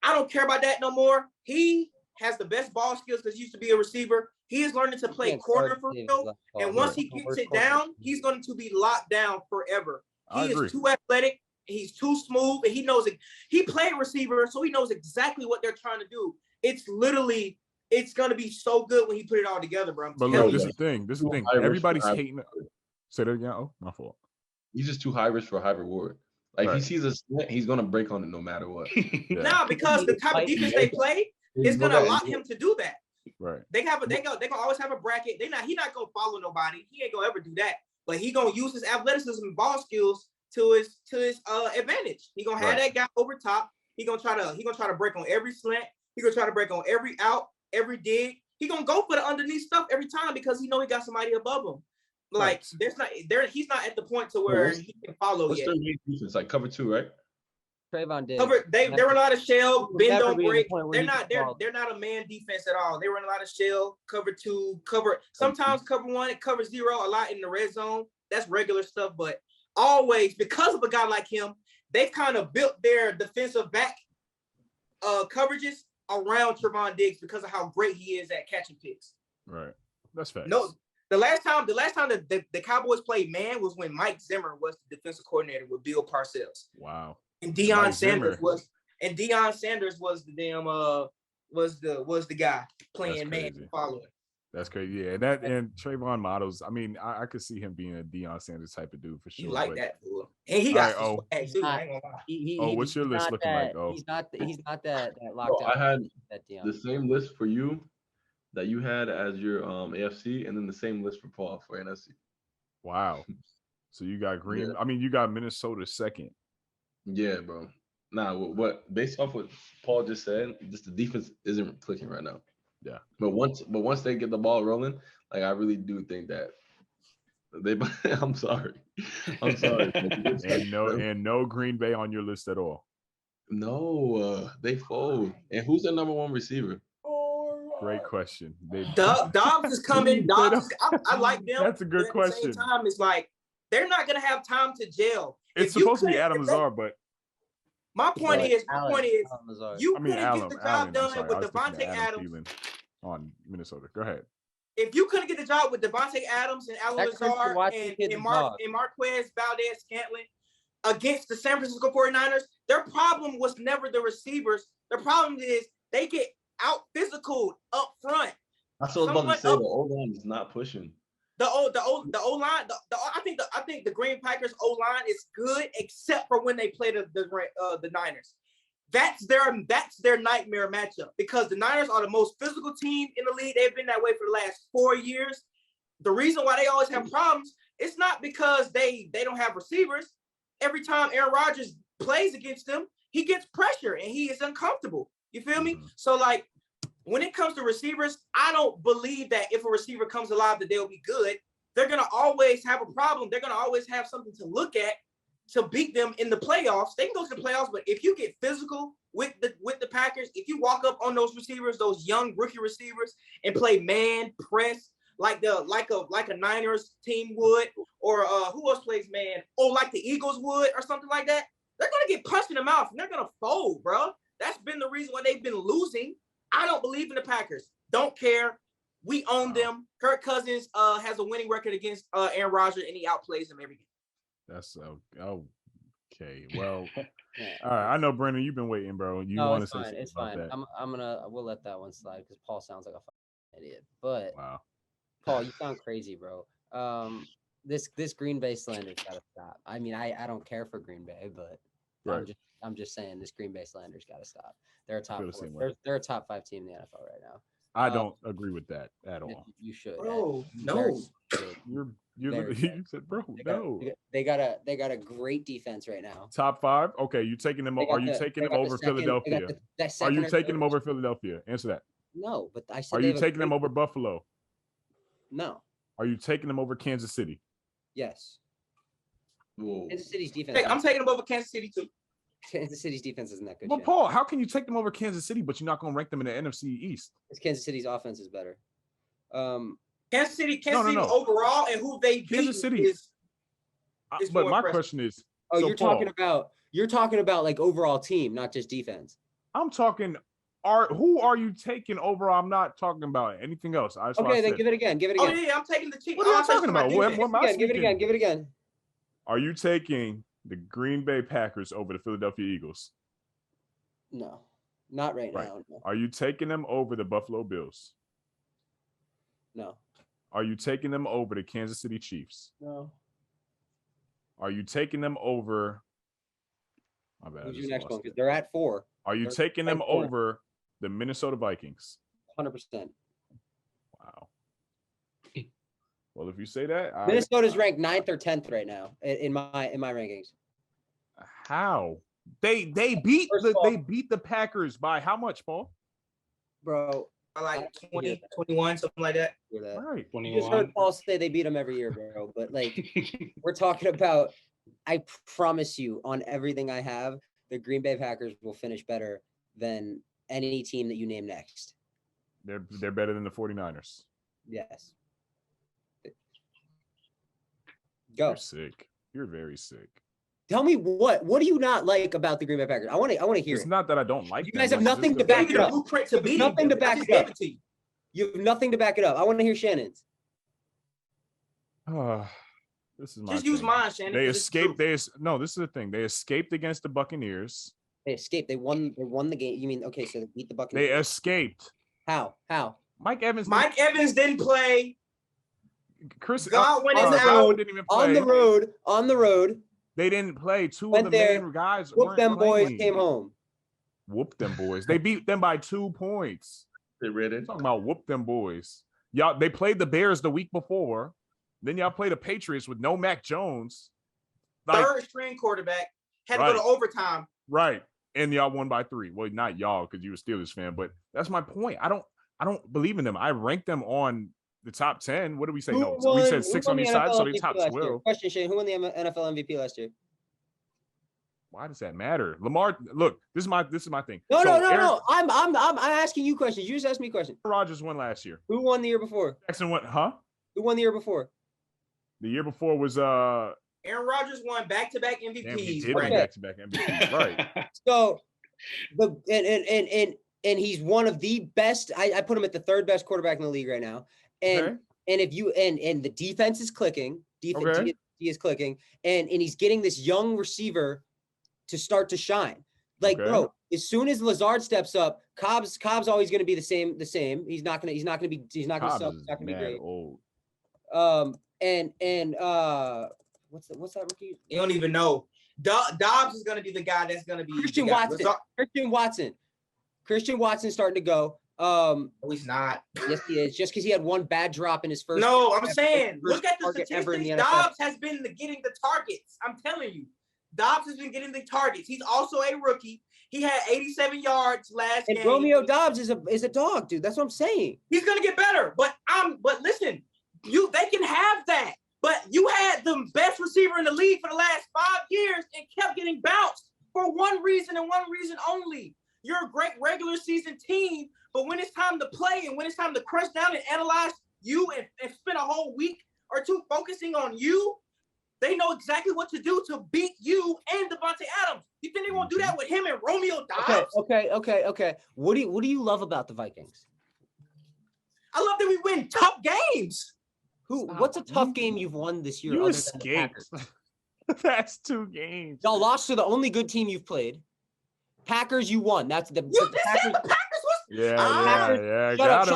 I don't care about that no more. He has the best ball skills because he used to be a receiver. He is learning to play corner for real. And once he gets it down, he's going to be locked down forever. He is too athletic. He's too smooth. And he knows it. He played receiver, so he knows exactly what they're trying to do. It's going to be so good when he put it all together, bro. But look, this is the thing. Everybody's hating. Say that again. Oh, my fault. He's just too high risk for high reward. Like if he sees a slant, he's gonna break on it no matter what. Nah, because the type of defense they play is gonna allow him to do that. Right. They gonna always have a bracket. He not gonna follow nobody. He ain't gonna ever do that. But he gonna use his athleticism and ball skills to his advantage. He gonna have that guy over top. He gonna try to break on every slant. He gonna try to break on every out, every dig. He gonna go for the underneath stuff every time because he know he got somebody above him. Like he's not at the point to where he can follow yet. What's their defense? Like cover 2, right? Trayvon Diggs. They run a lot of shell, bend don't break. They're not a man defense at all. They run a lot of shell, cover 2, sometimes cover 1, and cover 0 a lot in the red zone. That's regular stuff, but always because of a guy like him, they've kind of built their defensive back coverages around Trayvon Diggs because of how great he is at catching picks. Right. That's fact. No. The last time the Cowboys played man was when Mike Zimmer was the defensive coordinator with Bill Parcells. Wow. And Deion Sanders was the damn was the guy playing man and following. That's crazy. Yeah. And Trayvon models. I mean, I could see him being a Deion Sanders type of dude for sure. You like that fool. And he got swag too. I ain't gonna lie. What's your list looking like? Oh, he's not that locked out. I had that Deion. The same list for you that you had as your AFC, and then the same list for Paul for NFC. Wow. So you got Green. Yeah. I mean, you got Minnesota second. Yeah, bro. Nah, what based off what Paul just said, just the defense isn't clicking right now. Yeah. But once they get the ball rolling, like I really do think that they. I'm sorry. and no Green Bay on your list at all. No, they fold. And who's the number 1 receiver? Great question. Dobbs is coming. I like them. That's a good question. At the same time, it's like they're not gonna have time to gel. It's supposed to be Adam Lazard, but my point is, you couldn't get the job done with Devontae Adams on Minnesota. Go ahead. If you couldn't get the job with Devontae Adams and Allen Lazard and Marquez Valdez-Scantling against the San Francisco 49ers, their problem was never the receivers. Their problem is they get out physical up front. That's what I was about to say. The O-line is not pushing. The O-line. I think the Green Packers O-line is good except for when they play the Niners. That's their nightmare matchup because the Niners are the most physical team in the league. They've been that way for the last 4 years. The reason why they always have problems, it's not because they don't have receivers. Every time Aaron Rodgers plays against them, he gets pressure and he is uncomfortable. You feel me? So like when it comes to receivers, I don't believe that if a receiver comes alive that they'll be good. They're gonna always have a problem. They're gonna always have something to look at to beat them in the playoffs. They can go to the playoffs, but if you get physical with the Packers, if you walk up on those receivers, those young rookie receivers, and play man press like a Niners team would, or who else plays man? Or like the Eagles would, or something like that, they're gonna get punched in the mouth and they're gonna fold, bro. That's been the reason why they've been losing. I don't believe in the Packers. Don't care. We own them. Kirk Cousins has a winning record against Aaron Rodgers, and he outplays him every game. That's okay. Well, all right. I know, Brendan, you've been waiting, bro. You want to say something? It's fine. We'll let that one slide because Paul sounds like a fucking idiot. But wow, Paul, you sound crazy, bro. This Green Bay slander's gotta stop. I mean, I don't care for Green Bay, but Right. I'm just saying this Green Bay slander's got to stop. They're a top feel the four. same way. They're a top 5 team in the NFL right now. I don't agree with that at all. You should. Bro, Very no. good. You're Very literally, you said, bro, no. They got a great defense right now. Top 5? Okay, you taking them? Are you taking them over Philadelphia? Are you taking them over Philadelphia? Answer that. No, but I said. Are you taking them over Buffalo? No. Are you taking them over Kansas City? Yes. Whoa. Kansas City's defense. I'm taking them over Kansas City too. Kansas City's defense isn't that good. Well, Paul, how can you take them over Kansas City, but you're not going to rank them in the NFC East? Because Kansas City's offense is better. Kansas City overall, and who they beat Kansas City is but my question is, oh, so you're talking about like overall team, not just defense. I'm talking. Who are you taking over? I'm not talking about anything else. Okay, then give it again. Give it again. Oh yeah, I'm taking the Chiefs. What are you talking about? Give it again. Give it again. Are you taking the Green Bay Packers over the Philadelphia Eagles? No, not right now. No. Are you taking them over the Buffalo Bills? No. Are you taking them over the Kansas City Chiefs? No. Are you taking them over? My bad. Who's your next one? Because they're at 4. Are you taking them over the Minnesota Vikings? 100%. Wow. Well, if you say that, Minnesota's ranked 9th or 10th right now in my rankings. How? They beat the Packers by how much, Paul? Bro, like 20, 21, something like that. Right. You just heard Paul say they beat them every year, bro. But like, we're talking about. I promise you, on everything I have, the Green Bay Packers will finish better than any team that you name next. They're better than the 49ers. Yes. Go. You're sick. You're very sick. Tell me what do you not like about the Green Bay Packers? I want to hear. It's not that I don't like. You guys have nothing to back it up. Nothing to back it up. You have nothing to back it up. I want to hear Shannon's. This is my just use mine, Shannon. They escaped. This is the thing. They escaped against the Buccaneers. They escaped. They won the game. You mean okay? So they beat the Buccaneers. They escaped. How? Mike Evans didn't play. Chris Godwin is out. Didn't even play. On the road. They didn't play. Two of the main guys. Whoop them boys came home. Whoop them boys. They beat them by 2 points. They read it. Talking about whoop them boys. Y'all, they played the Bears the week before. Then y'all play the Patriots with no Mac Jones. Third string quarterback. Had to go to overtime. Right. And y'all won by 3. Well, not y'all, because you were a Steelers fan, but that's my point. I don't believe in them. I rank them on the top 10. What did we say? We said 6 on each side, so they top 12. Question, Shane. Who won the NFL MVP last year? Why does that matter? Lamar, look, this is my thing. No. I'm asking you questions. You just asked me questions. Rodgers won last year. Who won the year before? Jackson won, huh? Who won the year before? The year before was Aaron Rodgers won back-to-back MVPs. He did win back-to-back MVPs, right? So and he's one of the best. I put him at the 3rd best quarterback in the league right now. And if you and the defense is clicking, defense is clicking, and he's getting this young receiver to start to shine. Like, bro, as soon as Lazard steps up, Cobb's always going to be the same. He's not going to be great. Old. What's that rookie? You don't even know. Dobbs is going to be the guy that's going to be Christian Watson. Christian Watson's starting to go. No, he's not. Yes, he is. Just because he had one bad drop in his first. No, I'm saying, look at the statistics. Dobbs has been getting the targets. I'm telling you, Dobbs has been getting the targets. He's also a rookie. He had 87 yards last game. Romeo Dobbs is a dog, dude. That's what I'm saying. He's gonna get better. But listen, they can have that. But you had the best receiver in the league for the last 5 years and kept getting bounced for one reason and one reason only. You're a great regular season team, but when it's time to play and when it's time to crunch down and analyze you and spend a whole week or two focusing on you, they know exactly what to do to beat you and Devontae Adams. You think they won't do that with him and Romeo Dobbs? Okay. What do you love about the Vikings? I love that we win tough games. What's a tough game you've won this year? You escaped. That's 2 games. Y'all lost to the only good team you've played. Packers, you won. That's the Packers. The Packers was. Yeah. Shut up.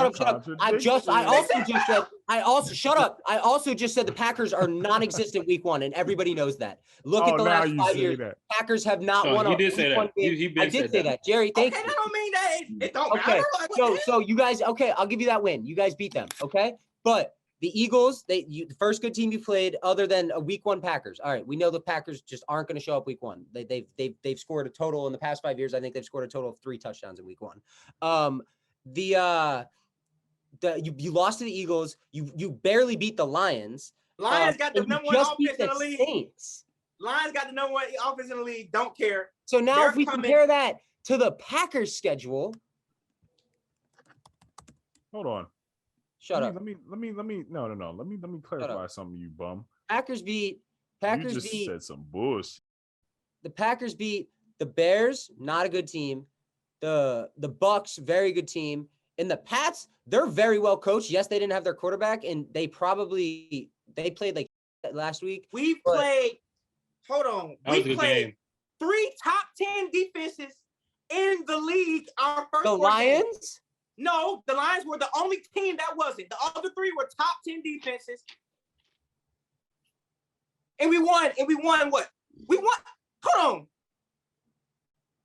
I also just said I also shut up. I also just said the Packers are non-existent week 1, and everybody knows that. Look at the last 5 years. That. Packers have not won. He did say that. I did say that, Jerry. Thank you. That don't mean that it don't matter. Like, so you guys, okay, I'll give you that win. You guys beat them, okay? But the Eagles, the first good team you played, other than a week 1 Packers. All right, we know the Packers just aren't going to show up week 1. They've scored a total in the past 5 years. I think they've scored a total of 3 touchdowns in week 1. You lost to the Eagles. You barely beat the Lions. Lions got the number 1 offense in the league. Saints. Lions got the number 1 offense in the league. Don't care. So now if we compare that to the Packers schedule. Hold on. Shut up. Let me no. Let me clarify something, you bum. Packers beat. You just said some bullshit. The Packers beat the Bears, not a good team. The Bucks, very good team. And the Pats, they're very well coached. Yes, they didn't have their quarterback, and they played like last week. We played 3 top 10 defenses in the league. Our first the Lions? Games. No, the Lions were the only team that wasn't. The other 3 were top 10 defenses. And we won. And we won what? We won. Hold on.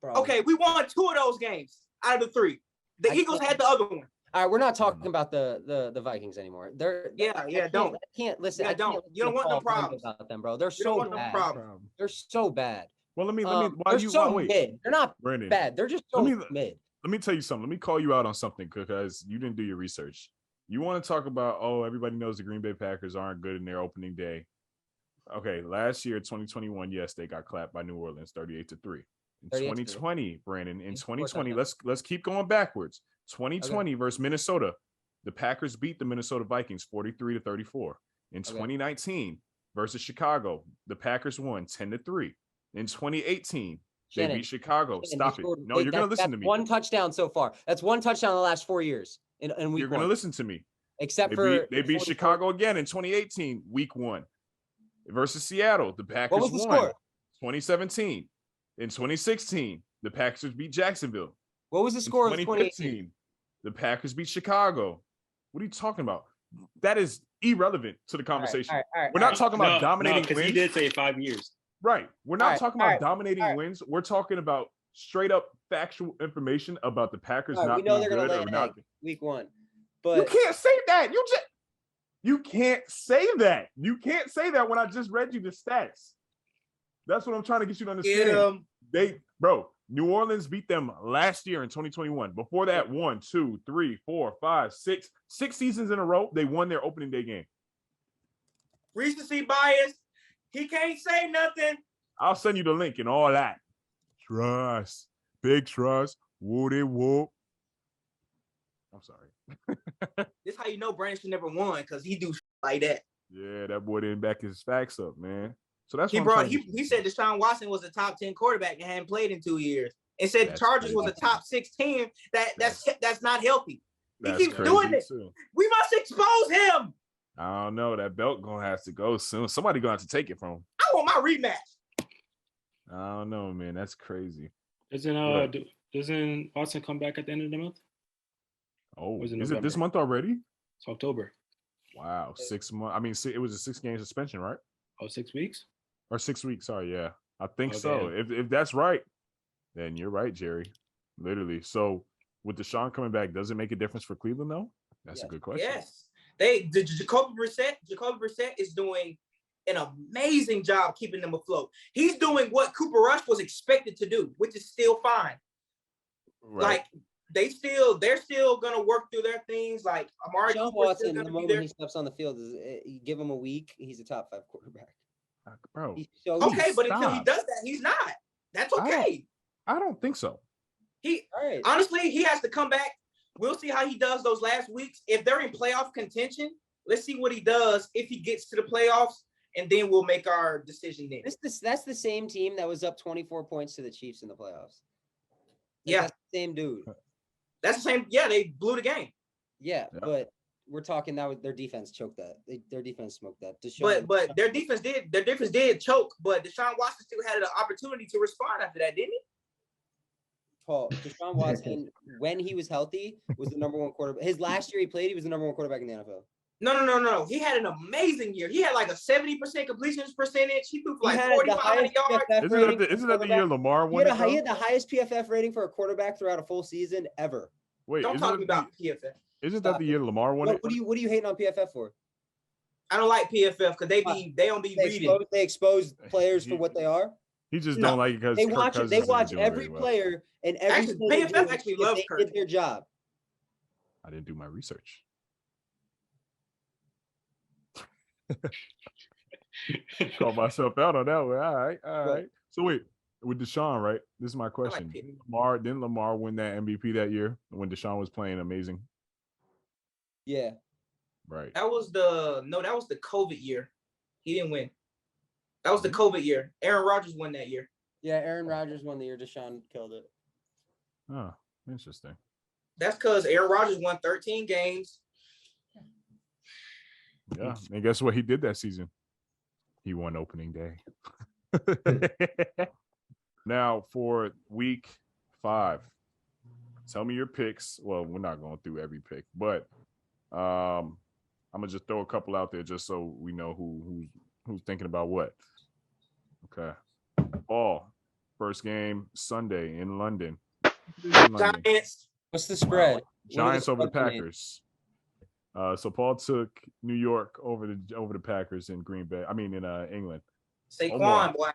Bro. Okay, we won 2 of those games out of the 3. The Eagles had the other one. All right, we're not talking about the Vikings anymore. Don't. I can't listen. Yeah, don't. You don't want no problems about them, bro. They're so bad. They're so bad. Well, let me. Mid. They're not Brandon, bad. They're just so mid. Let me tell you something. Let me call you out on something because you didn't do your research. You want to talk about, everybody knows the Green Bay Packers aren't good in their opening day. Okay, last year, 2021, yes, they got clapped by New Orleans, 38-3. In 2020, Brandon, in 2020, let's keep going backwards. 2020 versus Minnesota, the Packers beat the Minnesota Vikings 43-34. In 2019 versus Chicago, the Packers won 10-3. In 2018, they beat Chicago. Stop it. No, you're going to listen to me. 1 touchdown so far. That's 1 touchdown in the last 4 years. In week You're going to listen to me. Except they beat Chicago again in 2018, week 1. Versus Seattle, the Packers won. Score? 2017. In 2016, the Packers beat Jacksonville. What was the score of 2015? The Packers beat Chicago. What are you talking about? That is irrelevant to the conversation. We're not talking about dominating wins. Because he did say 5 years. Right. We're not talking about dominating wins. We're talking about straight up factual information about the Packers not being good or not. Week 1. But you can't say that. You can't say that. You can't say that when I just read you the stats. That's what I'm trying to get you to understand. New Orleans beat them last year in 2021. Before that, 1, 2, 3, 4, 5, 6 seasons in a row, they won their opening day game. Recency bias. He can't say nothing. I'll send you the link and all that. Trust. Big trust. Woody whoop. I'm sorry. This how you know Brandon should never won, because he do like that. Yeah, that boy didn't back his facts up, man. So that's he said Deshaun Watson was a top 10 quarterback and hadn't played in 2 years. And said the Chargers was a top 6 team. That's not healthy. He keeps doing this. We must expose him. I don't know. That belt gonna have to go soon. Somebody gonna have to take it from him. I want my rematch. I don't know, man. That's crazy. Doesn't Watson come back at the end of the month? Oh, is it this month already? It's October. Wow, 6 months. I mean, it was a 6-game suspension, right? Oh, 6 weeks? Or 6 weeks, sorry, yeah. I think so. If that's right, then you're right, Jerry. Literally. So with Deshaun coming back, does it make a difference for Cleveland, though? That's a good question. Yes. Jacoby Brissett is doing an amazing job keeping them afloat. He's doing what Cooper Rush was expected to do, which is still fine. Right. Like, they're still gonna work through their things. Like Amari Cooper Watson, the moment he steps on the field, you give him a week, he's a top 5 quarterback. Bro. But until he does that, he's not. That's okay. I don't think so. Honestly, he has to come back. We'll see how he does those last weeks. If they're in playoff contention, let's see what he does if he gets to the playoffs, and then we'll make our decision then. That's the same team that was up 24 points to the Chiefs in the playoffs. That's the same dude. That's the same. Yeah, they blew the game. Yeah, but we're talking now. Their defense choked that. Their defense smoked that. But their defense did choke. But Deshaun Watson still had an opportunity to respond after that, didn't he? Paul, Deshaun Watson, when he was healthy, was the number 1 quarterback. His last year he played, he was the number 1 quarterback in the NFL. No. He had an amazing year. He had like a 70% completion percentage. He threw for like 4,500 yards. Isn't that the year Lamar won? He had the highest PFF rating for a quarterback throughout a full season ever. Wait, don't talk about PFF. Isn't that the year Lamar won? What are you hating on PFF for? I don't like PFF because they don't be reading. They expose players for what they are. He just don't like it because they watch every player and every PFF actually loves Kirk. Did their job. I didn't do my research. Call myself out on that one. All right. So wait, with Deshaun, right? This is my question. Didn't Lamar win that MVP that year when Deshaun was playing amazing? Yeah. Right. That was the COVID year. He didn't win. That was the COVID year. Aaron Rodgers won that year. Yeah, Aaron Rodgers won the year. Deshaun killed it. Oh, interesting. That's because Aaron Rodgers won 13 games. Yeah, and guess what he did that season? He won opening day. Now for week 5, tell me your picks. Well, we're not going through every pick, but I'm gonna just throw a couple out there just so we know who's thinking about what. Okay. First game Sunday in London. Giants. What's the spread? Giants over the Packers. So Paul took New York over the Packers in Green Bay. I mean in England. Saquon, boy.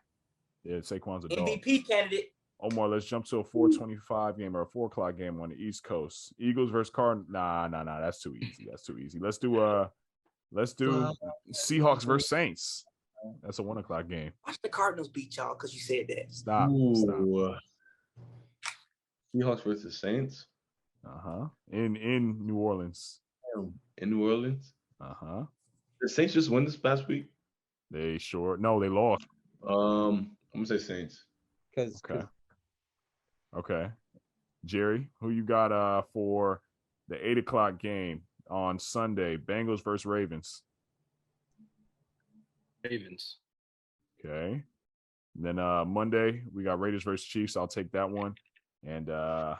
Yeah, Saquon's a dog. MVP candidate. Omar, let's jump to a 4:25 game or a 4:00 game on the East Coast. Eagles versus Cardinals. Nah. That's too easy. Let's do Seahawks versus Saints. That's a 1:00 game. Watch the Cardinals beat y'all because you said that. Stop. Seahawks versus Saints. In New Orleans. In New Orleans. The Saints just won this past week. They lost. I'm gonna say Saints. Okay. Jerry, who you got for the 8:00 game on Sunday? Bengals versus Ravens. Ravens. Okay. And then Monday we got Raiders versus Chiefs. I'll take that one. And yeah,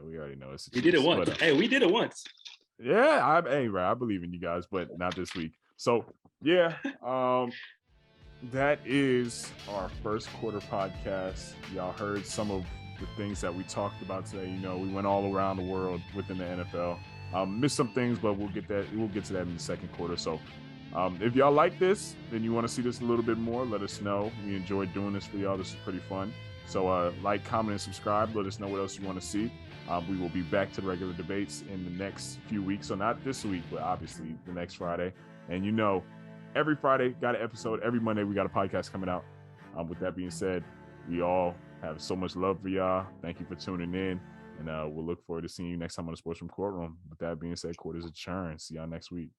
we already know it's. We did it once. We did it once. Yeah, I believe in you guys, but not this week. So yeah, that is our first quarter podcast. Y'all heard some of the things that we talked about today. We went all around the world within the NFL. Missed some things, but we'll get to that in the second quarter. So if y'all like this, then you want to see this a little bit more, let us know. We enjoyed doing this for y'all. This is pretty fun. So like, comment, and subscribe. Let us know what else you want to see. We will be back to the regular debates in the next few weeks. So not this week, but obviously the next Friday. And every Friday got an episode. Every Monday we got a podcast coming out. With that being said, we all have so much love for y'all. Thank you for tuning in. And we'll look forward to seeing you next time on the Sportsroom Courtroom. With that being said, court is adjourned. See y'all next week.